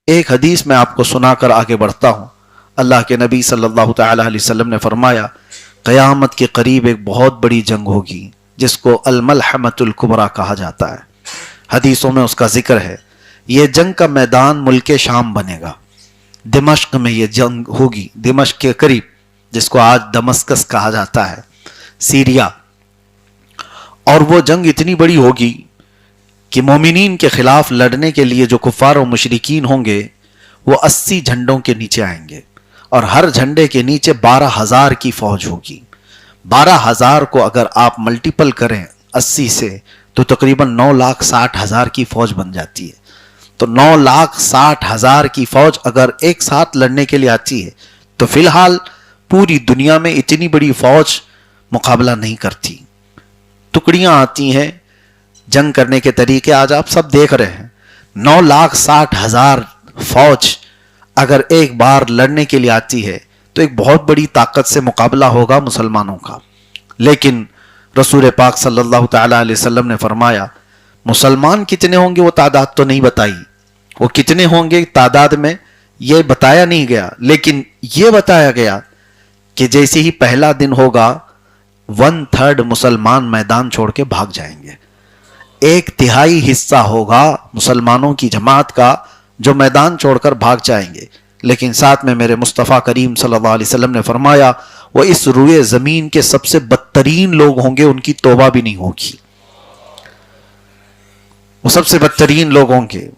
ایک حدیث میں آپ کو سنا کر آگے بڑھتا ہوں۔ اللہ کے نبی صلی اللہ تعالیٰ علیہ وسلم نے فرمایا، قیامت کے قریب ایک بہت بڑی جنگ ہوگی جس کو الملحمۃ الکبریٰ کہا جاتا ہے۔ حدیثوں میں اس کا ذکر ہے۔ یہ جنگ کا میدان ملک شام بنے گا۔ دمشق میں یہ جنگ ہوگی، دمشق کے قریب، جس کو آج دمسکس کہا جاتا ہے، سیریا۔ اور وہ جنگ اتنی بڑی ہوگی کہ مومنین کے خلاف لڑنے کے لیے جو کفار و مشرکین ہوں گے وہ 80 جھنڈوں کے نیچے آئیں گے، اور ہر جھنڈے کے نیچے 12,000 کی فوج ہوگی۔ 12,000 کو اگر آپ ملٹیپل کریں 80 سے تو تقریباً 9,60,000 کی فوج بن جاتی ہے۔ تو 9,60,000 کی فوج اگر ایک ساتھ لڑنے کے لیے آتی ہے تو فی الحال پوری دنیا میں اتنی بڑی فوج مقابلہ نہیں کرتی۔ ٹکڑیاں آتی ہیں، جنگ کرنے کے طریقے آج آپ سب دیکھ رہے ہیں۔ 9,60,000 فوج اگر ایک بار لڑنے کے لیے آتی ہے تو ایک بہت بڑی طاقت سے مقابلہ ہوگا مسلمانوں کا۔ لیکن رسول پاک صلی اللہ تعالیٰ علیہ وسلم نے فرمایا، مسلمان کتنے ہوں گے وہ تعداد تو نہیں بتائی، وہ کتنے ہوں گے تعداد میں یہ بتایا نہیں گیا، لیکن یہ بتایا گیا کہ جیسے ہی پہلا دن ہوگا 1/3 مسلمان میدان چھوڑ کے بھاگ جائیں گے۔ 1/3 حصہ ہوگا مسلمانوں کی جماعت کا جو میدان چھوڑ کر بھاگ جائیں گے۔ لیکن ساتھ میں میرے مصطفیٰ کریم صلی اللہ علیہ وسلم نے فرمایا، وہ اس روئے زمین کے سب سے بدترین لوگ ہوں گے، ان کی توبہ بھی نہیں ہوگی۔ وہ سب سے بدترین لوگ ہوں گے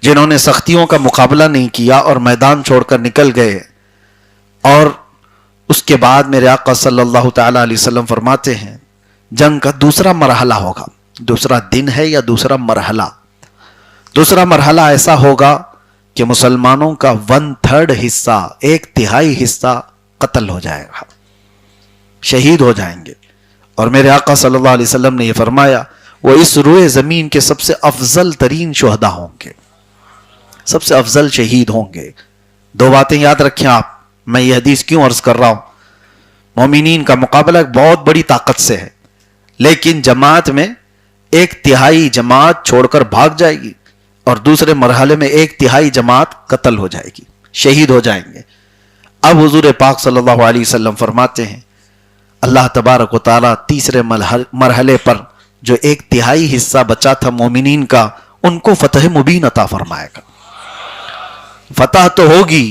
جنہوں نے سختیوں کا مقابلہ نہیں کیا اور میدان چھوڑ کر نکل گئے۔ اور اس کے بعد میرے آقا صلی اللہ تعالیٰ علیہ وسلم فرماتے ہیں، جنگ کا دوسرا مرحلہ ہوگا۔ دوسرا دن ہے یا دوسرا مرحلہ؟ دوسرا مرحلہ ایسا ہوگا کہ مسلمانوں کا 1/3 حصہ، 1/3 حصہ قتل ہو جائے گا، شہید ہو جائیں گے۔ اور میرے آقا صلی اللہ علیہ وسلم نے یہ فرمایا، وہ اس روئے زمین کے سب سے افضل ترین شہداء ہوں گے، سب سے افضل شہید ہوں گے۔ دو باتیں یاد رکھیں آپ، میں یہ حدیث کیوں عرض کر رہا ہوں۔ مومنین کا مقابلہ ایک بہت بڑی طاقت سے ہے، لیکن جماعت میں 1/3 جماعت چھوڑ کر بھاگ جائے گی، اور دوسرے مرحلے میں 1/3 جماعت قتل ہو جائے گی، شہید ہو جائیں گے۔ اب حضور پاک صلی اللہ علیہ وسلم فرماتے ہیں، اللہ تبارک و تعالیٰ تیسرے مرحلے پر جو 1/3 حصہ بچا تھا مومنین کا، ان کو فتح مبین عطا فرمائے گا۔ فتح تو ہوگی۔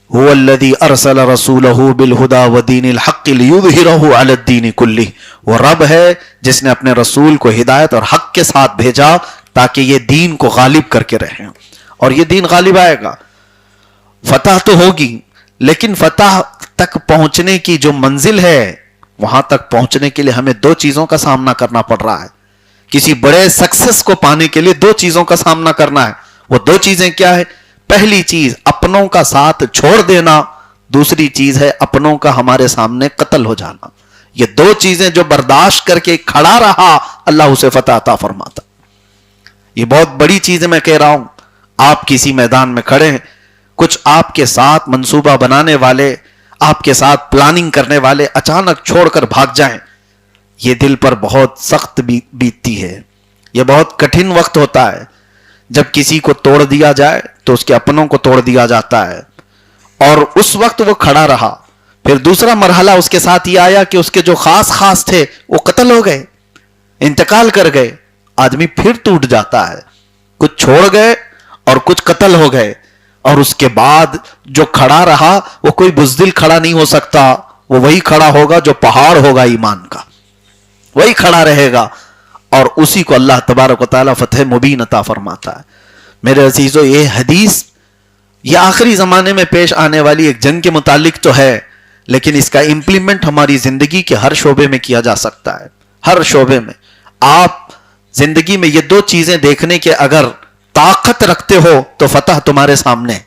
هو الذی ارسل رسولہ بالہدی ودین الحق لیظہرہ علی الدین کلہ، وہ رب ہے جس نے اپنے رسول کو ہدایت اور حق کے ساتھ بھیجا تاکہ یہ دین کو غالب کر کے رہیں، اور یہ دین غالب آئے گا۔ فتح تو ہوگی، لیکن فتح تک پہنچنے کی جو منزل ہے، وہاں تک پہنچنے کے لیے ہمیں 2 چیزوں کا سامنا کرنا پڑ رہا ہے۔ کسی بڑے سکسس کو پانے کے لیے 2 چیزوں کا سامنا کرنا ہے۔ وہ 2 چیزیں کیا ہے؟ پہلی چیز اپنوں کا ساتھ چھوڑ دینا، دوسری چیز ہے اپنوں کا ہمارے سامنے قتل ہو جانا۔ یہ 2 چیزیں جو برداشت کر کے کھڑا رہا، اللہ اسے فتح عطا فرماتا۔ یہ بہت بڑی چیز ہے، میں کہہ رہا ہوں۔ آپ کسی میدان میں کھڑے ہیں، کچھ آپ کے ساتھ منصوبہ بنانے والے، آپ کے ساتھ پلاننگ کرنے والے اچانک چھوڑ کر بھاگ جائیں، یہ دل پر بہت سخت بیتتی ہے۔ یہ بہت کٹھن وقت ہوتا ہے جب کسی کو توڑ دیا جائے تو اس کے اپنوں کو توڑ دیا جاتا ہے، اور اس وقت وہ کھڑا رہا۔ پھر دوسرا مرحلہ اس کے ساتھ یہ آیا کہ اس کے جو خاص تھے وہ قتل ہو گئے، انتقال کر گئے۔ آدمی پھر ٹوٹ جاتا ہے، کچھ چھوڑ گئے اور کچھ قتل ہو گئے، اور اس کے بعد جو کھڑا رہا وہ کوئی بزدل کھڑا نہیں ہو سکتا، وہ وہی کھڑا ہوگا جو پہاڑ ہوگا ایمان کا، وہی کھڑا رہے گا، اور اسی کو اللہ تبارک و تعالیٰ فتح مبین عطا فرماتا ہے۔ میرے عزیزو، یہ حدیث یہ آخری زمانے میں پیش آنے والی ایک جنگ کے متعلق تو ہے، لیکن اس کا امپلیمنٹ ہماری زندگی کے ہر شعبے میں کیا جا سکتا ہے۔ ہر شعبے میں آپ زندگی میں یہ 2 چیزیں دیکھنے کے اگر طاقت رکھتے ہو تو فتح تمہارے سامنے۔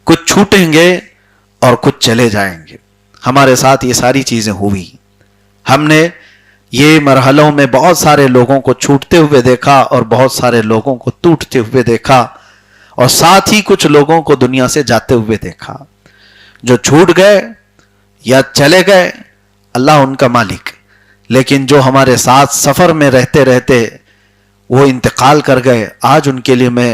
کچھ چھوٹیں گے اور کچھ چلے جائیں گے۔ ہمارے ساتھ یہ ساری چیزیں ہوئی۔ ہم نے یہ مرحلوں میں بہت سارے لوگوں کو چھوٹتے ہوئے دیکھا اور بہت سارے لوگوں کو ٹوٹتے ہوئے دیکھا، اور ساتھ ہی کچھ لوگوں کو دنیا سے جاتے ہوئے دیکھا۔ جو چھوٹ گئے یا چلے گئے اللہ ان کا مالک، لیکن جو ہمارے ساتھ سفر میں رہتے رہتے وہ انتقال کر گئے، آج ان کے لیے میں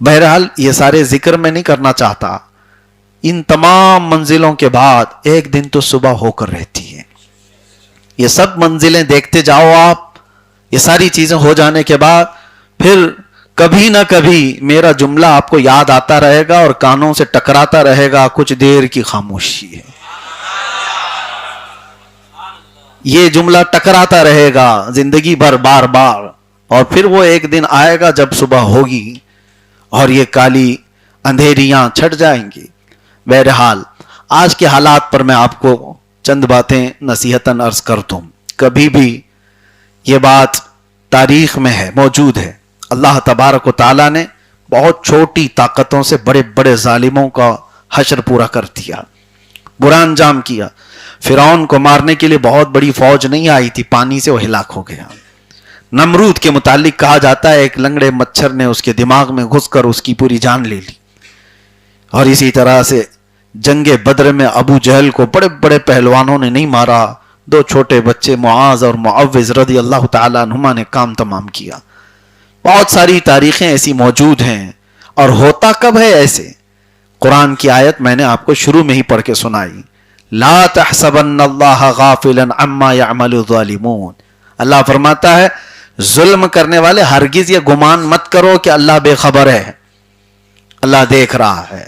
بہرحال یہ سارے ذکر میں نہیں کرنا چاہتا. ان تمام منزلوں کے بعد ایک دن تو صبح ہو کر رہتی ہے. یہ سب منزلیں دیکھتے جاؤ آپ، یہ ساری چیزیں ہو جانے کے بعد پھر کبھی نہ کبھی میرا جملہ آپ کو یاد آتا رہے گا اور کانوں سے ٹکراتا رہے گا، کچھ دیر کی خاموشی ہے. یہ جملہ ٹکراتا رہے گا زندگی بھر بار بار، اور پھر وہ ایک دن آئے گا جب صبح ہوگی اور یہ کالی اندھیریاں چھٹ جائیں گی. بہرحال آج کے حالات پر میں آپ کو چند باتیں نصیحتاً عرض کر دوں. کبھی بھی یہ بات تاریخ میں ہے، موجود ہے، اللہ تبارک و تعالیٰ نے بہت چھوٹی طاقتوں سے بڑے بڑے ظالموں کا حشر پورا کر دیا، برا انجام کیا. فرعون کو مارنے کے لیے بہت بڑی فوج نہیں آئی تھی، پانی سے وہ ہلاک ہو گیا. نمرود کے متعلق کہا جاتا ہے ایک لنگڑے مچھر نے اس کے دماغ میں گھس کر اس کی پوری جان لے لی. اور اسی طرح سے جنگ بدر میں ابو جہل کو بڑے بڑے پہلوانوں نے نہیں مارا، دو چھوٹے بچے معاذ اور معوذ رضی اللہ تعالیٰ عنہما نے کام تمام کیا. بہت ساری تاریخیں ایسی موجود ہیں. اور ہوتا کب ہے ایسے؟ قرآن کی آیت میں نے آپ کو شروع میں ہی پڑھ کے سنائی، لا تحسبن اللہ غافلا عما يعمل الظالمون. اللہ فرماتا ہے ظلم کرنے والے ہرگز یہ گمان مت کرو کہ اللہ بے خبر ہے، اللہ دیکھ رہا ہے.